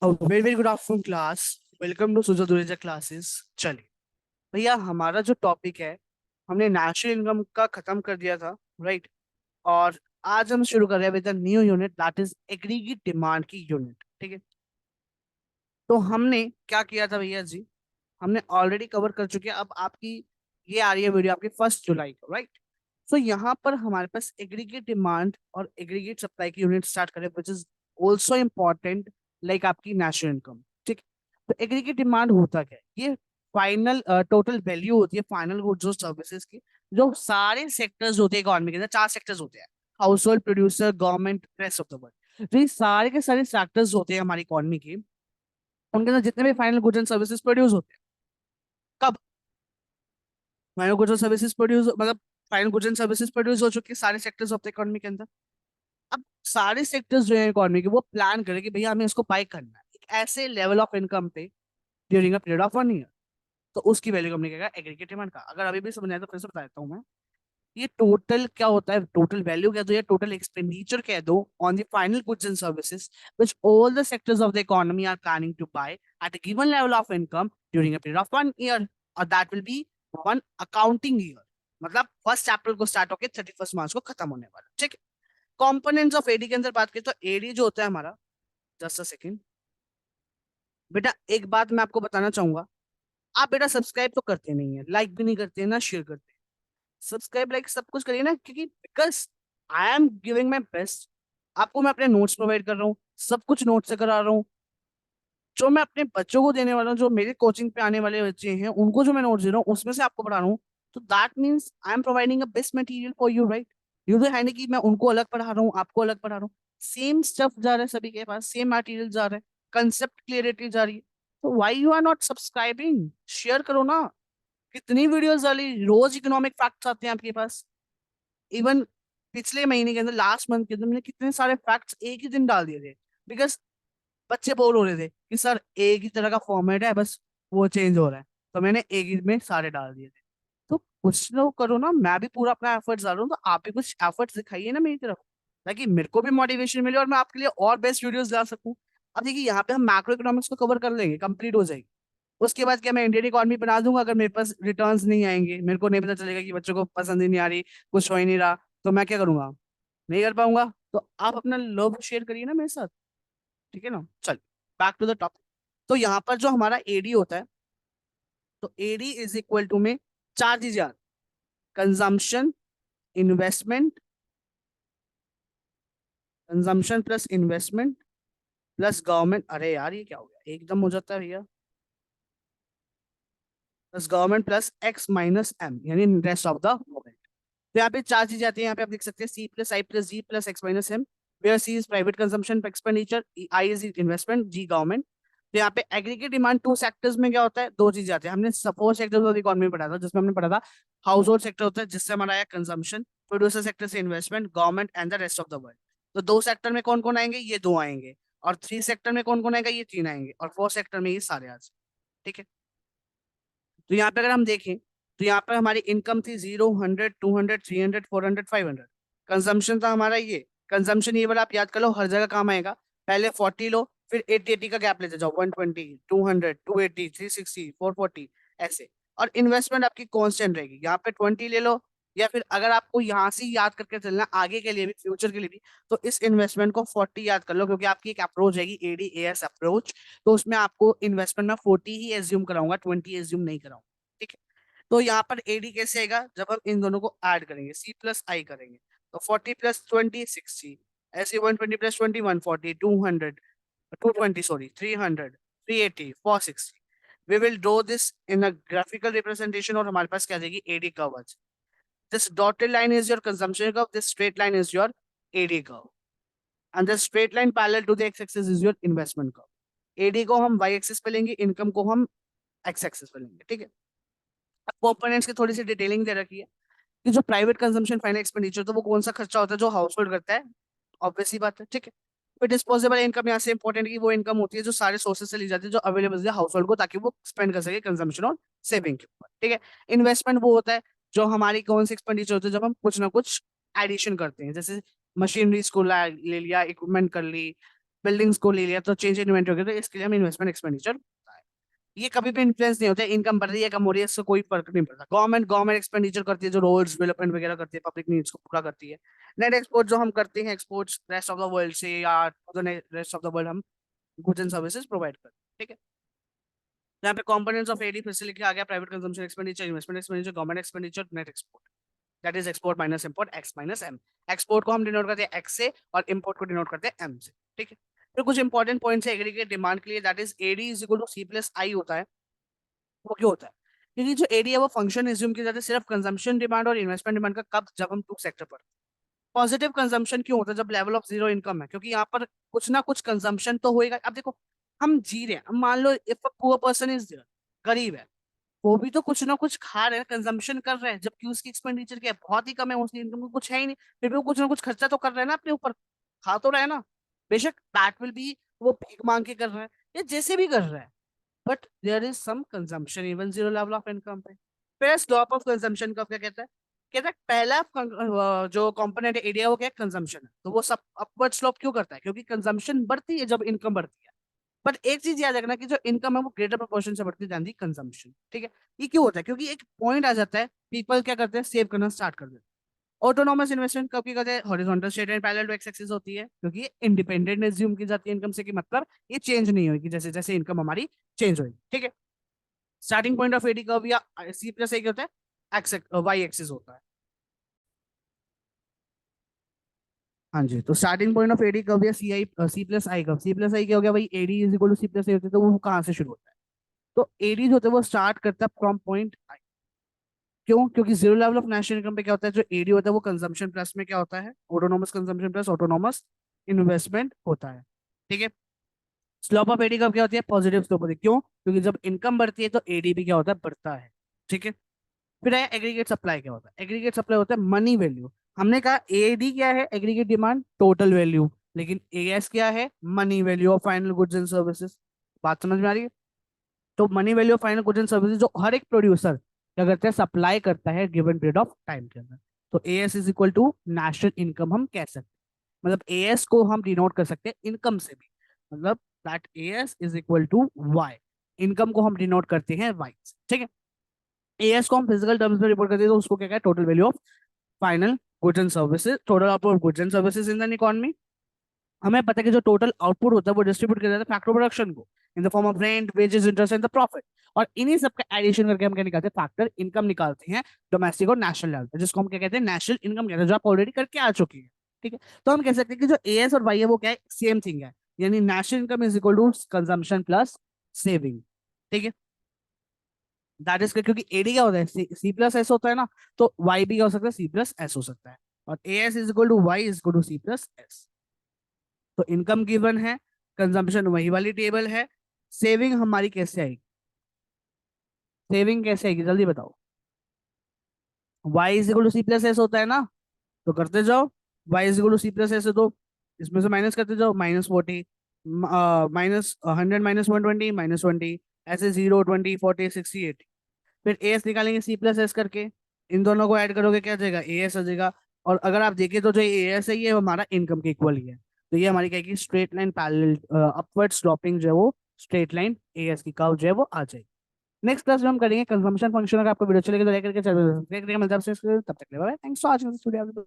Very very good afternoon class. Welcome to Suja Dureja classes. चलिए भैया, हमारा जो टॉपिक है, हमने नेशनल इनकम का खत्म कर दिया था, राइट। और आज हम शुरू कर रहे हैं with new unit, that is aggregate demand की यूनिट। ठीक है। तो हमने क्या किया था भैया जी, हमने ऑलरेडी कवर कर चुके हैं। अब आपकी ये आ रही है वीडियो आपकी 1 जुलाई को, राइट। सो यहाँ पर हमारे पास एग्रीगेट डिमांड और एग्रीगेट सप्लाई की यूनिट स्टार्ट करें, which is also important, like आपकी नेशनल इनकम। ठीक। तो एग्रीगेट डिमांड होता क्या है? ये फाइनल टोटल वैल्यू होती है फाइनल गुड्स और सर्विसेज की, जो सारे सेक्टर्स होते हैं इकोनॉमी के अंदर। 4 सेक्टर्स होते हैं: house hold, producer, government, rest of the world. तो ये सारे के सारे सेक्टर्स होते हैं हमारी इकोनॉमी के, उनके अंदर जितने भी final goods and services produce होते हैं। कब final goods and services produce, मतलब final goods and services produce हो चुकी है सारे सेक्टर्स ऑफ द इकोनॉमी के अंदर। अब सारे सेक्टर्स जो है इकोनॉमी के, वो प्लान करें कि भैया हमें इसको बाय करना है एक ऐसे लेवल ऑफ इनकम पे during a period of 1 year. तो उसकी वैल्यू हमने क्या कहा, एग्रीगेट डिमांड का। अगर अभी भी समझ आए तो फिर से बता देता हूँ मैं। ये टोटल क्या होता है, टोटल वैल्यू कह दो या टोटल एक्सपेंडिचर कह दो on the final goods and services which all the sectors of the economy are planning to buy at a given level of income during a period of 1 year, और that will be one accounting year। मतलब 1 अप्रैल को start होकर 31 मार्च को खत्म होने वाला। ठीक है। कंपोनेंट्स ऑफ एडी के अंदर बात करें तो एडी जो होता है हमारा, जस्ट अ सेकेंड बेटा, एक बात मैं आपको बताना चाहूंगा। आप बेटा सब्सक्राइब तो करते नहीं है, लाइक भी नहीं करते ना शेयर करते। सब्सक्राइब लाइक सब कुछ करिए ना, क्योंकि because I am giving my best. आपको मैं अपने नोट्स प्रोवाइड कर रहा हूँ, सब कुछ नोट से करा रहा हूँ। जो मैं अपने बच्चों को देने वाला हूँ, जो मेरे कोचिंग पे आने वाले बच्चे हैं, उनको जो मैं नोट्स दे रहा हूँ उसमें से आपको पढ़ा रहा हूँ। तो that means I am providing a best material for you, right. You तो है नहीं कि मैं उनको अलग पढ़ा रहा हूँ आपको अलग पढ़ा रहा हूँ। सेम स्टफ जा रहा है सभी के पास, सेम मटेरियल जा रहा है, कंसेप्ट क्लियरिटी जा रही है। तो why you are not subscribing? Share करो ना। कितनी वीडियोस डाली, रोज इकोनॉमिक फैक्ट्स आते हैं आपके पास। इवन पिछले महीने के अंदर, लास्ट मंथ के अंदर, मैंने कितने सारे फैक्ट्स एक ही दिन डाल दिए थे। बिकॉज बच्चे बोल हो रहे थे कि सर एक ही तरह का फॉर्मेट है, बस वो चेंज हो रहा है। तो मैंने एक ही में सारे डाल दिए थे। तो कुछ लोग करो ना, मैं भी पूरा अपना एफर्ट्स डाल रहा हूँ, तो आप भी कुछ एफर्ट्स दिखाइए ना मेरी तरफ, ताकि मेरे को भी मोटिवेशन मिले और मैं आपके लिए और बेस्ट वीडियोस ला सकूं। अब देखिए, यहाँ पे हम मैक्रो इकोनॉमिक्स को कवर कर लेंगे, कंप्लीट हो जाएगी। उसके बाद क्या मैं इंडियन इकोनॉमी बना दूंगा? अगर मेरे पास रिटर्न्स नहीं आएंगे, मेरे को नहीं पता चलेगा कि बच्चों को पसंद ही नहीं आ रही, कुछ हो ही नहीं रहा, तो मैं क्या करूंगा? नहीं कर पाऊंगा। तो आप अपना लव शेयर करिए ना मेरे साथ। ठीक है ना। चल, बैक टू द टॉपिक। तो यहाँ पर जो हमारा एडी होता है, तो एडी इज इक्वल टू में 4 चीजें आती: consumption, investment, consumption plus investment plus government. अरे यार ये क्या हो गया, एकदम हो जाता है भैया। Plus government plus X minus M, यानी रेस्ट ऑफ द वर्ल्ड। तो यहाँ पे 4 चीजें आती हैं। यहाँ पे आप देख सकते हैं C plus I plus G plus X minus M, where C is private consumption expenditure, I is investment, G government. तो यहाँ पे एग्रीगेट डिमांड 2 सेक्टर्स में क्या होता है, 2 चीजें आती है। हमने सपोज सेक्टर ऑफ इकोनॉमी पढ़ा था, जिसमें हमने पढ़ा था हाउस होल्ड सेक्टर होता है, जिससे हमारा आया कंजम्पशन, प्रोड्यूसर सेक्टर से investment, government and the rest of the world. तो 2 सेक्टर में कौन कौन आएंगे? ये 2 आएंगे। और 3 सेक्टर में कौन कौन आएगा? ये 3 आएंगे। और 4 सेक्टर में ये सारे आ जाएंगे। ठीक है। तो यहाँ पे अगर हम देखें, तो यहाँ पर हमारी इनकम थी 0, 100, 200, 300, 400, 500। कंजम्पशन था हमारा ये। कंजम्पशन ये वाला आप याद कर लो, हर जगह काम आएगा। पहले 40 लो, फिर 80 80 का गैप लेते जाओ, 120, 200, 280, 360, 440, ऐसे। और इन्वेस्टमेंट आपकी कांस्टेंट रहेगी, यहाँ पे 20 ले लो। या फिर अगर आपको यहाँ से ही याद करके चलना आगे के लिए भी, फ्यूचर के लिए भी, तो इस इन्वेस्टमेंट को 40 याद कर लो, क्योंकि आपकी एक अप्रोच रहेगी एडीएएस अप्रोच। तो उसमें आपको इन्वेस्टमेंट में 40 ही एज्यूम कराऊंगा, 20 एज्यूम नहीं कराऊंगा। ठीक है। तो यहाँ पर एडी कैसे आएगा? जब हम इन दोनों को ऐड करेंगे, सी प्लस आई करेंगे, तो 40 + 20 60, ऐसे 120 + 20 140, 200, 220, sorry 300, 380, 460। We will draw this in a graphical representation, और हमारे पास क्या जाएगी? AD curve. This dotted line is your consumption curve, this straight line is your AD curve, and the straight line parallel to the X axis is your investment curve. AD को हम Y axis पे लेंगे, income को हम x axis पे लेंगे। ठीक है। कंपोनेंट्स की थोड़ी सी डिटेलिंग दे रखी है कि जो प्राइवेट कंजम्पशन फाइनल एक्सपेंडिचर, तो वो कौन सा खर्चा होता है जो हाउस होल्ड करता है, ऑब्वियस सी बात है। ठीक है। फिर डिस्पोजेबल इनकम यहाँ से इंपॉर्टेंट, की वो इनकम होती है जो सारे सोर्सेज से ली जाती है, जो अवेलेबल है हाउस होल्ड को, ताकि वो स्पेंड कर सके कंजम्पशन और सेविंग के ऊपर। ठीक है। इन्वेस्टमेंट वो होता है जो हमारी कौन सी एक्सपेंडिचर होती है जब हम कुछ ना कुछ एडिशन करते हैं, जैसे मशीनरीज को ले लिया, इक्विपमेंट कर ली, बिल्डिंग्स को ले लिया तो चेंज इन इन्वेंटरी हो गया, तो इसके लिए हम इन्वेस्टमेंट एक्सपेंडिचर होता है। ये कभी भी इन्फ्लुएंस नहीं होता है, इनकम बढ़ रही है कम हो रही है इससे कोई फर्क नहीं पड़ता। गवर्नमेंट एक्सपेंडिचर करती है जो रोड्स डेवलपमेंट वगैरह करती है, पब्लिक नीड्स को पूरा करती है। नेट एक्सपोर्ट जो हम करते हैं, exports rest of the world से या रेस्ट ऑफ द वर्ल्ड हम गुड्स एंड सर्विसेज प्रोवाइड करते हैं, ठीक है। यहाँ पे कंपोनेंट्स ऑफ एडी फिर से लिखा आ गया, private consumption expenditure, investment expenditure, government expenditure, net export, that is export minus import, X minus M. Export को हम डिनोट करते हैं एक्स से और इंपोर्ट को डिनोट करते हैं एम से, ठीक है। फिर कुछ इंपॉर्टेंट पॉइंट्स है एग्रीगेट डिमांड के लिए, that is AD is equal to C plus I होता है। वो क्यों होता है? क्योंकि जो एडी है वो फंक्शन एज्यूम किया जाता है सिर्फ कंजम्पशन डिमांड और इन्वेस्टमेंट डिमांड का, कब? जब हम टू सेक्टर पर। पॉजिटिव कंजम्पशन क्यों होता है? जब लेवल ऑफ जीरो इनकम है, क्योंकि यहाँ पर कुछ ना कुछ कंजम्पशन तो होएगा। अब देखो, हम जी रहे हैं, अब मान लो if a poor person is there, गरीब है, वो भी तो कुछ ना कुछ खा रहे हैं, कंजम्पशन कर रहे हैं, जबकि उसकी एक्सपेंडिचर क्या है, बहुत ही कम है, उसकी इनकम कुछ है ही नहीं, फिर भी वो कुछ ना कुछ खर्चा तो कर रहे हैं ना अपने ऊपर, खा तो रहे हैं ना। बेशक दैट विल बी वो भीख मांग के कर रहा है या जैसे भी कर रहा है, but there is some consumption even zero level of income पे। फिर स्लॉप ऑफ कंजम्पशन का क्या कहता है? कहता है पहला जो कंपोनेंट एरिया वो क्या है? कंजम्पशन है। तो वो सब अपवर्ड स्लोप क्यों करता है? क्योंकि कंजम्पशन बढ़ती है जब इनकम बढ़ती है। बट एक चीज याद रखना कि जो इनकम है वो ग्रेटर प्रोपोर्शन से बढ़ती है दी कंजम्पशन, ठीक है। ये क्यों होता है? क्योंकि एक पॉइंट आ जाता है, पीपल क्या करते हैं? सेव करना स्टार्ट कर देते हैं। ऑटोनोमस इन्वेस्टमेंट कब की करते हैं? Horizontal straight and parallel to X axis होती है, क्योंकि ये इंडिपेंडेंट एज्यूम की जाती है इनकम से, कि मतलब ये चेंज नहीं होगी जैसे जैसे इनकम हमारी चेंज होगी, ठीक है। Starting point of AD curve या सी प्लस ए क्या होता है? एक्स वाई एक्सिस होता है। हाँ जी, तो starting point of AD curve या C plus I curve. C plus I क्या हो गया भाई? AD is equal to C plus A होते हैं, तो वो कहाँ से शुरू होता है? तो एडी जो होता है वो स्टार्ट करता है फ्रॉम पॉइंट आई। क्यों? क्योंकि zero level of national income पे क्या होता है? जो एडी होता है वो कंजम्पशन प्लस में क्या होता है? Autonomous consumption plus autonomous investment होता है, ठीक है। स्लोप ऑफ एडी कब क्या होती है? पॉजिटिव स्लोप होती है। क्यों? क्योंकि जब इनकम बढ़ती है तो एडी भी क्या होता है? बढ़ता है, ठीक है। फिर है एग्रीगेट सप्लाई। क्या होता है? एग्रीगेट सप्लाई होता है मनी वैल्यू। हमने कहा एडी क्या है? Aggregate demand, total value. लेकिन एएस क्या है? Money value of final goods and services. बात समझ में आ रही है? तो money value of final goods and services जो हर एक प्रोड्यूसर क्या करता है? सप्लाई करता है गिवन पीरियड ऑफ टाइम के अंदर। तो AS is equal to national income हम कह सकते हैं। मतलब एएस को हम डिनोट कर सकते हैं इनकम से भी, मतलब that AS is equal to Y. Income को हम डिनोट करते हैं वाई से, ठीक है। एएस को हम फिजिकल टर्म्स में रिपोर्ट करते हैं तो उसको क्या कहते हैं? Total value of final goods and services, total output of goods and services in the economy. हमें पता है कि जो टोटल आउटपुट होता है वो डिस्ट्रीब्यूट किया जाता है फैक्टर प्रोडक्शन को in the form of rent, wages, interest and the profit. और इन्हीं सब का एडिशन करके हम क्या निकालते हैं? फैक्टर इनकम निकालते हैं डोमेस्टिक और नेशनल लेवल पे, जिसको हम क्या कहते हैं? नेशनल इनकम कहते हैं, जो आप ऑलरेडी करके आ चुकी है, ठीक है। तो हम कह सकते हैं कि जो एएस और वाई है वो क्या है? सेम थिंग है, यानी national income is equal to consumption plus saving, ठीक है। दैट इज क्योंकि एडी क्या होता है? सी प्लस एस होता है ना, तो वाई भी क्या हो सकता है? सी प्लस एस हो सकता है। और A S is equal to Y is equal to C plus S. तो इनकम गिवन है, कंजम्पशन वही वाली टेबल है। सेविंग हमारी कैसे आएगी? सेविंग कैसे आएगी जल्दी बताओ। Y is equal to C plus S होता है ना, तो करते जाओ। Y is equal to C plus S है तो इसमें से माइनस करते जाओ, -40, -100, -120, -20, ऐसे 0, 20, 40, 60, 80। फिर ए एस निकालेंगे सी प्लस एस करके, इन दोनों को ऐड करोगे क्या आ जाएगा? ए एस आ जाएगा। और अगर आप देखें तो जो ए एस है ये हमारा इनकम के इक्वल ही है, तो ये हमारी क्या है? Straight line parallel upward sloping जो है वो स्ट्रेट लाइन ए एस की कर्व जो है वो आ जाएगी। नेक्स्ट क्लास में हम करेंगे कंजम्पशन फंक्शन। अगर आपको वीडियो चलेगा तो लाइक करके चैनल सब्सक्राइब करिएगा। मिलता है आपसे तब तक के लिए bye bye. Thanks for watching this video.